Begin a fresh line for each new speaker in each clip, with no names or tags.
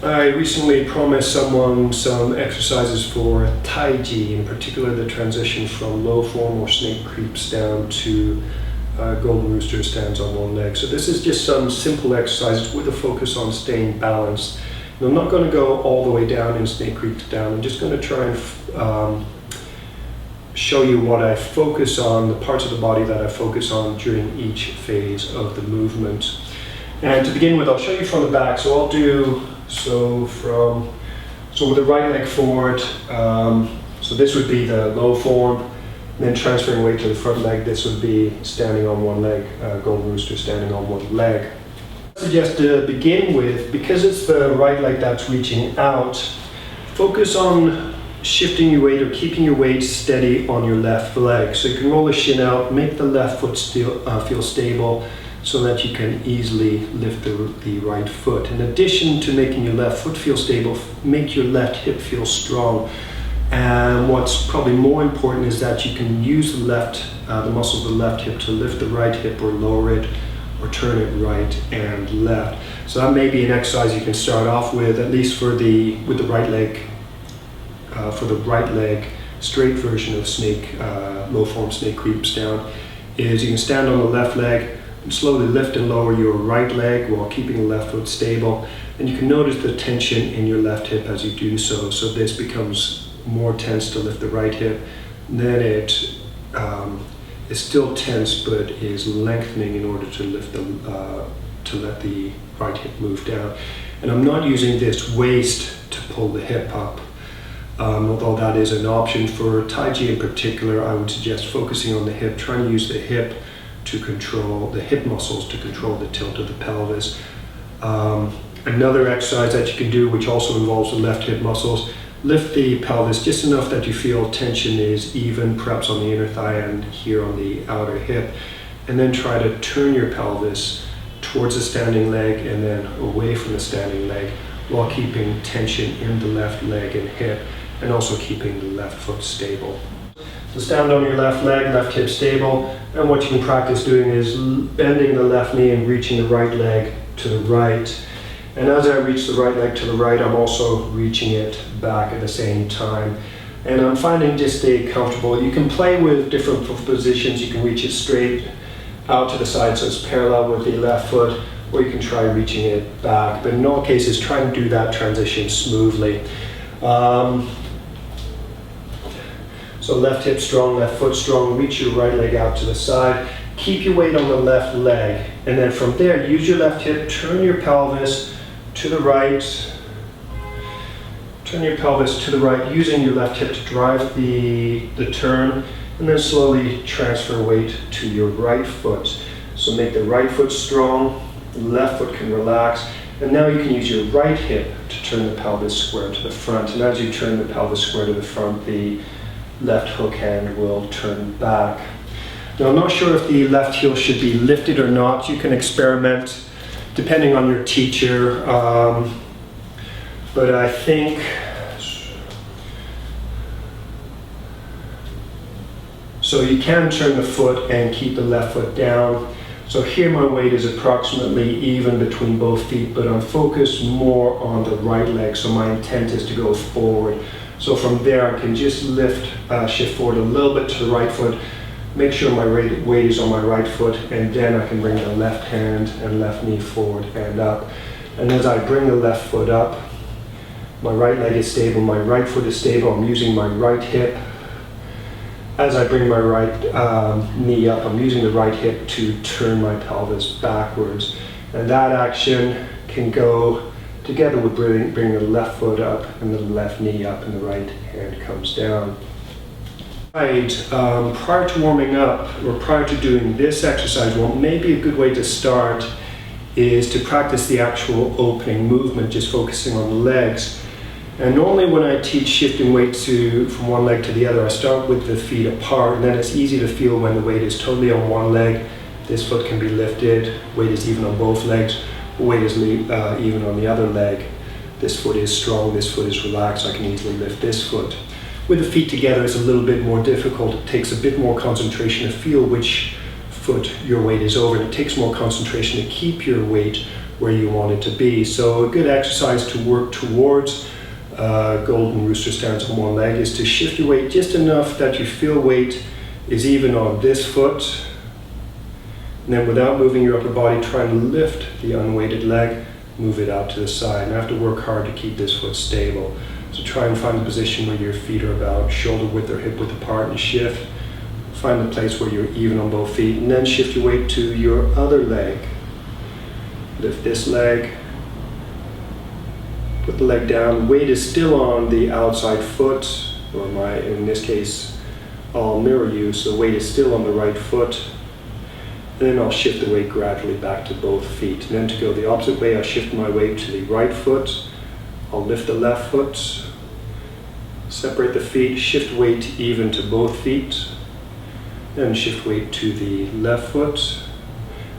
I recently promised someone some exercises for Tai Chi, in particular the transition from low form or snake creeps down to golden rooster stands on one leg. So this is just some simple exercises with a focus on staying balanced. And I'm not going to go all the way down in snake creeps down. I'm just going to try and show you what I focus on, the parts of the body that I focus on during each phase of the movement. And to begin with, I'll show you from the back. So I'll do so with the right leg forward. So this would be the low form. And then transferring weight to the front leg, this would be standing on one leg, golden rooster standing on one leg. I suggest to begin with, because it's the right leg that's reaching out, focus on shifting your weight or keeping your weight steady on your left leg. So you can roll the shin out, make the left foot feel stable so that you can easily lift the right foot. In addition to making your left foot feel stable, make your left hip feel strong. And what's probably more important is that you can use the muscles of the left hip to lift the right hip or lower it or turn it right and left. So that may be an exercise you can start off with, at least with the right leg, for the right leg straight version of low form snake creeps down, is you can stand on the left leg and slowly lift and lower your right leg while keeping the left foot stable. And you can notice the tension in your left hip as you do so. So this becomes more tense to lift the right hip, then it is still tense but is lengthening in order to lift to let the right hip move down. And I'm not using this waist to pull the hip up, although that is an option. For Tai Chi in particular, I would suggest focusing on the hip, trying to use the hip to control the hip muscles to control the tilt of the pelvis. Another exercise that you can do, which also involves the left hip muscles, lift the pelvis just enough that you feel tension is even, perhaps on the inner thigh and here on the outer hip, and then try to turn your pelvis towards the standing leg and then away from the standing leg while keeping tension in the left leg and hip and also keeping the left foot stable. So stand on your left leg, left hip stable, and what you can practice doing is bending the left knee and reaching the right leg to the right. And as I reach the right leg to the right, I'm also reaching it back at the same time. And I'm finding just stay comfortable. You can play with different positions. You can reach it straight out to the side so it's parallel with the left foot, or you can try reaching it back. But in all cases, try and do that transition smoothly. So left hip strong, left foot strong, reach your right leg out to the side. Keep your weight on the left leg. And then from there, use your left hip, turn your pelvis to the right. Turn your pelvis to the right, using your left hip to drive the turn, and then slowly transfer weight to your right foot. So make the right foot strong, the left foot can relax, and now you can use your right hip to turn the pelvis square to the front. And as you turn the pelvis square to the front, the left hook hand will turn back. Now, I'm not sure if the left heel should be lifted or not. You can experiment depending on your teacher, but I think so you can turn the foot and keep the left foot down. So here my weight is approximately even between both feet, but I'm focused more on the right leg, so my intent is to go forward. So from there I can just shift forward a little bit to the right foot, make sure my weight is on my right foot, and then I can bring the left hand and left knee forward and up. And as I bring the left foot up, my right leg is stable, my right foot is stable, I'm using my right hip. As I bring my right knee up, I'm using the right hip to turn my pelvis backwards. And that action can go together with bringing the left foot up and the left knee up and the right hand comes down. Right, prior to warming up or prior to doing this exercise, well, maybe a good way to start is to practice the actual opening movement, just focusing on the legs. And normally when I teach shifting weight from one leg to the other, I start with the feet apart, and then it's easy to feel when the weight is totally on one leg. This foot can be lifted, weight is even on both legs, weight is even on the other leg. This foot is strong, this foot is relaxed, I can easily lift this foot. With the feet together, it's a little bit more difficult. It takes a bit more concentration to feel which foot your weight is over, and it takes more concentration to keep your weight where you want it to be. So a good exercise to work towards golden rooster stance on one leg is to shift your weight just enough that you feel weight is even on this foot. And then without moving your upper body, try and lift the unweighted leg, move it out to the side. And I have to work hard to keep this foot stable. So try and find a position where your feet are about shoulder width or hip width apart and shift. Find the place where you're even on both feet, and then shift your weight to your other leg. Lift this leg, put the leg down. Weight is still on the outside foot, or in this case, I'll mirror you, so weight is still on the right foot. And then I'll shift the weight gradually back to both feet. And then to go the opposite way, I'll shift my weight to the right foot. I'll lift the left foot, separate the feet, shift weight even to both feet. Then shift weight to the left foot.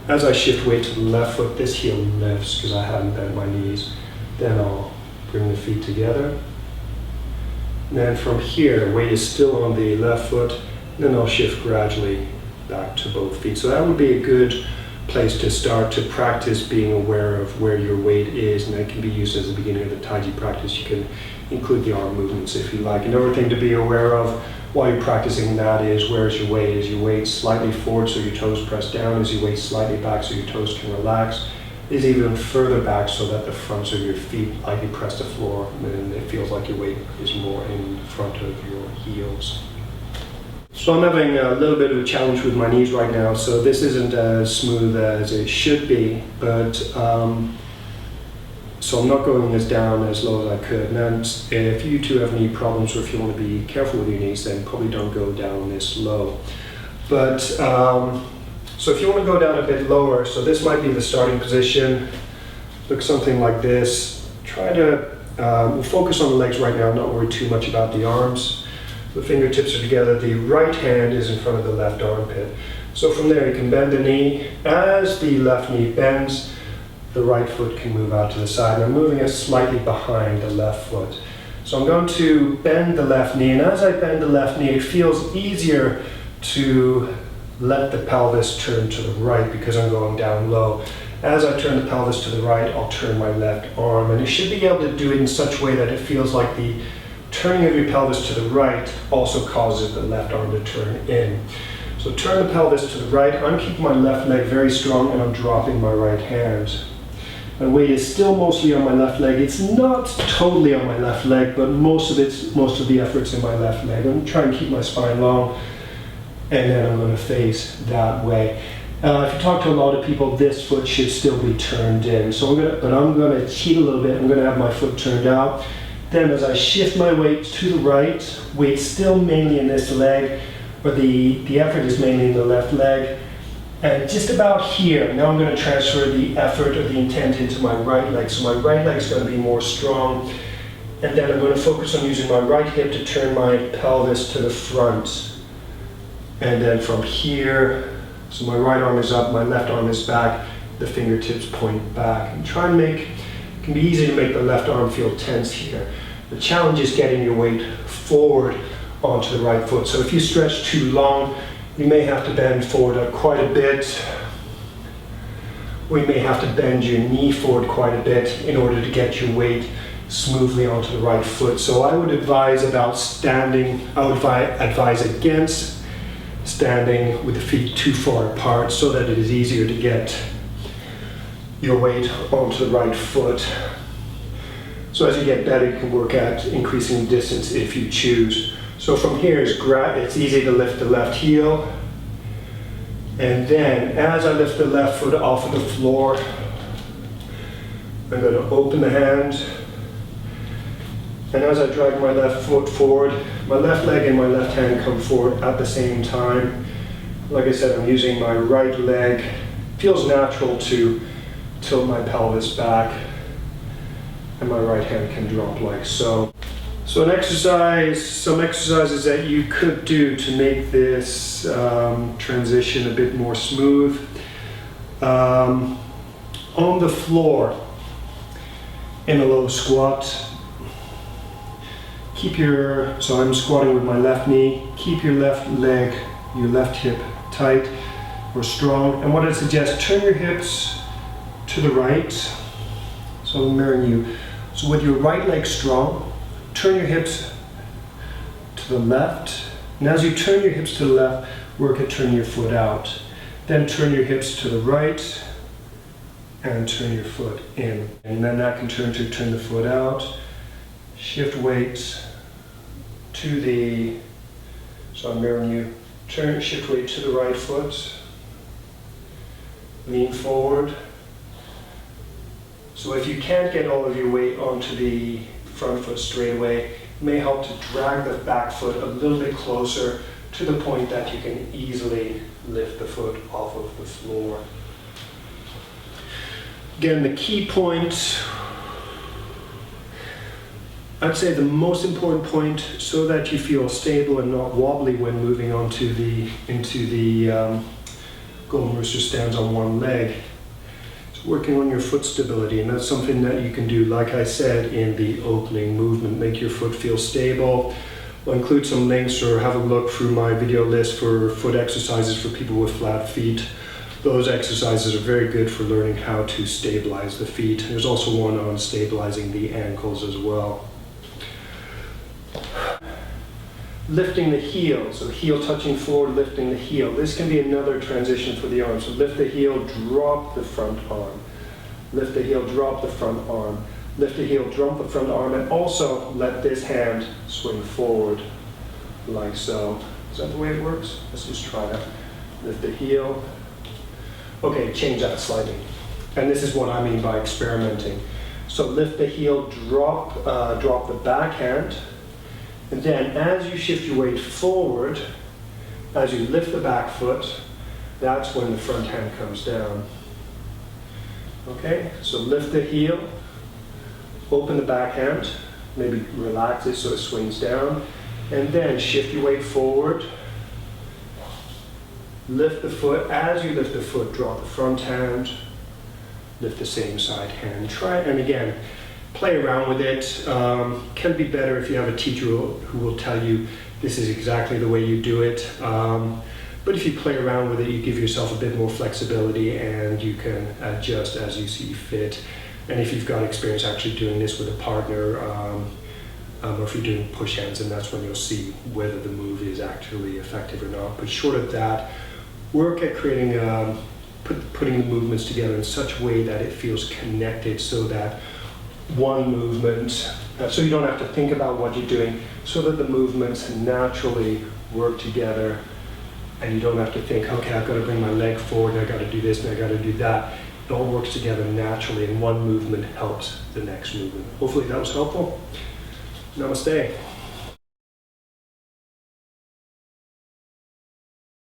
As I shift weight to the left foot, this heel lifts because I haven't bent my knees. Then I'll bring the feet together. And then from here, weight is still on the left foot. Then I'll shift gradually back to both feet. So that would be a good place to start to practice being aware of where your weight is, and that can be used as the beginning of the Tai Chi practice. You can include the arm movements if you like. Another thing to be aware of while you're practicing that is, where's your weight? Is your weight slightly forward so your toes press down? Is your weight slightly back so your toes can relax? Is even further back so that the fronts of your feet lightly press the floor, and it feels like your weight is more in front of your heels. So I'm having a little bit of a challenge with my knees right now, so this isn't as smooth as it should be, but so I'm not going as down as low as I could. Now, if you two have any problems, or if you want to be careful with your knees, then probably don't go down this low. But so if you want to go down a bit lower, so this might be the starting position. Look something like this. Try to we'll focus on the legs right now, not worry too much about the arms. The fingertips are together. The right hand is in front of the left armpit. So from there, you can bend the knee. As the left knee bends, the right foot can move out to the side. And I'm moving it slightly behind the left foot. So I'm going to bend the left knee, and as I bend the left knee, it feels easier to let the pelvis turn to the right because I'm going down low. As I turn the pelvis to the right, I'll turn my left arm, and you should be able to do it in such a way that it feels like the turning of your pelvis to the right also causes the left arm to turn in. So turn the pelvis to the right. I'm keeping my left leg very strong, and I'm dropping my right hand. My weight is still mostly on my left leg. It's not totally on my left leg, but most of the effort's in my left leg. I'm trying to keep my spine long, and then I'm going to face that way. If you talk to a lot of people, this foot should still be turned in. So I'm going to cheat a little bit. I'm going to have my foot turned out. Then as I shift my weight to the right, weight still mainly in this leg, but the effort is mainly in the left leg. And just about here, now I'm going to transfer the effort or the intent into my right leg. So my right leg is going to be more strong. And then I'm going to focus on using my right hip to turn my pelvis to the front. And then from here, so my right arm is up, my left arm is back, the fingertips point back. And try and it can be easy to make the left arm feel tense here. The challenge is getting your weight forward onto the right foot. So if you stretch too long, you may have to bend forward quite a bit. We may have to bend your knee forward quite a bit in order to get your weight smoothly onto the right foot. So I would advise against standing with the feet too far apart so that it is easier to get your weight onto the right foot. So as you get better, you can work at increasing distance if you choose. So from here, it's easy to lift the left heel. And then as I lift the left foot off of the floor, I'm going to open the hand. And as I drag my left foot forward, my left leg and my left hand come forward at the same time. Like I said, I'm using my right leg. It feels natural to tilt my pelvis back, and my right hand can drop like so. So some exercises that you could do to make this transition a bit more smooth. On the floor, in a low squat, so I'm squatting with my left knee, keep your left leg, your left hip tight or strong. And what I suggest, turn your hips to the right. So I'm mirroring you. So with your right leg strong, turn your hips to the left. And as you turn your hips to the left, work at turning your foot out. Then turn your hips to the right and turn your foot in. And then that can turn to turn the foot out. Shift weights to the, so I'm mirroring you. Shift weight to the right foot. Lean forward. So if you can't get all of your weight onto the front foot straight away, it may help to drag the back foot a little bit closer to the point that you can easily lift the foot off of the floor. Again, the key point, I'd say the most important point, so that you feel stable and not wobbly when moving onto into the Golden Rooster Stands on one leg, is working on your foot stability, and that's something that you can do, like I said, in the opening movement. Make your foot feel stable. I'll include some links or have a look through my video list for foot exercises for people with flat feet. Those exercises are very good for learning how to stabilize the feet. There's also one on stabilizing the ankles as well. Lifting the heel, so heel touching forward, lifting the heel. This can be another transition for the arm. So lift the heel, drop the front arm. Lift the heel, drop the front arm. Lift the heel, drop the front arm, and also let this hand swing forward like so. Is that the way it works? Let's just try that. Lift the heel. Okay, change that slightly. And this is what I mean by experimenting. So lift the heel, drop the back hand. And then as you shift your weight forward, as you lift the back foot, that's when the front hand comes down. Okay, so lift the heel, open the back hand, maybe relax it so it swings down, and then shift your weight forward, lift the foot. As you lift the foot, drop the front hand, lift the same side hand. Try it, and again, play around with it. Can be better if you have a teacher who will tell you this is exactly the way you do it. But if you play around with it, you give yourself a bit more flexibility and you can adjust as you see fit. And if you've got experience actually doing this with a partner, or if you're doing push hands, and that's when you'll see whether the move is actually effective or not. But short of that, work at creating, putting the movements together in such a way that it feels connected, so that one movement, so you don't have to think about what you're doing, so that the movements naturally work together, and you don't have to think, okay, I've got to bring my leg forward, and I've got to do this, and I've got to do that. It all works together naturally, and one movement helps the next movement. Hopefully that was helpful. Namaste.